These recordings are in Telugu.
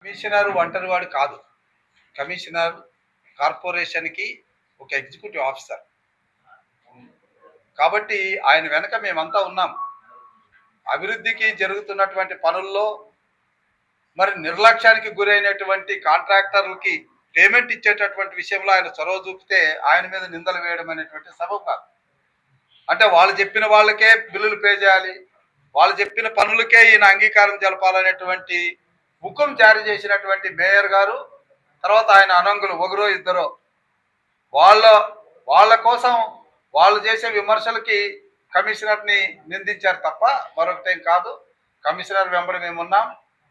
కమిషనర్ ఒంటరివాడు కాదు. కమిషనర్ కార్పొరేషన్‌కి ఒక ఎగ్జిక్యూటివ్ ఆఫీసర్. కాబట్టి ఆయన వెనక మేమంతా ఉన్నాం. అభివృద్ధికి జరుగుతున్నటువంటి పనుల్లో మరి నిర్లక్ష్యానికి గురైనటువంటి కాంట్రాక్టర్లకి పేమెంట్ ఇచ్చేటటువంటి విషయంలో ఆయన చొరవ చూపితే ఆయన మీద నిందలు వేయడం అనేటువంటి సబబు కాదు. అంటే వాళ్ళు చెప్పిన వాళ్ళకే బిల్లులు పే చేయాలి, వాళ్ళు చెప్పిన పనులకే ఈయన అంగీకారం తెలపాలనేటువంటి హుకుం జారీ చేసినటువంటి మేయర్ గారు, తర్వాత ఆయన అనంగులు ఒకరో ఇద్దరో వాళ్ళ కోసం వాళ్ళు చేసే విమర్శలకి కమిషనర్ని నిందించారు తప్ప మరొకటేం కాదు. కమిషనర్ వెంబడి మేమున్నాం.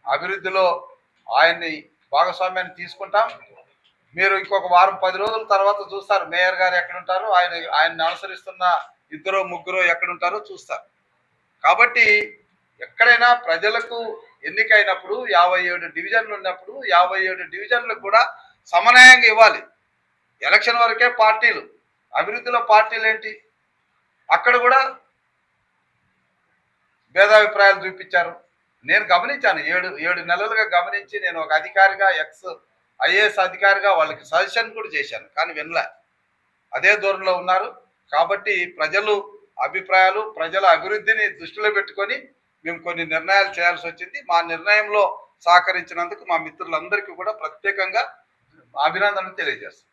అభివృద్ధిలో ఆయన్ని భాగస్వామ్యాన్ని తీసుకుంటాం. మీరు ఇంకొక వారం 10 రోజుల తర్వాత చూస్తారు మేయర్ గారు ఎక్కడుంటారు, ఆయన్ని అనుసరిస్తున్న ఇద్దరు ముగ్గురు ఎక్కడుంటారో చూస్తారు. కాబట్టి ఎక్కడైనా ప్రజలకు ఎన్నికైనప్పుడు 57 డివిజన్లు ఉన్నప్పుడు 57 డివిజన్లకు కూడా సమన్వయంగా ఇవ్వాలి. ఎలక్షన్ వరకే పార్టీలు, అభివృద్ధిలో పార్టీలు ఏంటి? అక్కడ కూడా భేదాభిప్రాయాలు చూపించారు. నేను గమనించాను, 7 నెలలుగా గమనించి నేను ఒక అధికారిగా ఐఏఎస్ అధికారిగా వాళ్ళకి సజెషన్ కూడా చేశాను, కానీ వినలే. అదే ధోరణిలో ఉన్నారు. కాబట్టి ప్రజలు అభిప్రాయాలు, ప్రజల అభివృద్ధిని దృష్టిలో పెట్టుకొని మేము కొన్ని నిర్ణయాలు చేయాల్సి వచ్చింది. మా నిర్ణయంలో సహకరించినందుకు మా మిత్రులందరికీ కూడా ప్రత్యేకంగా అభినందనలు తెలియజేస్తాం.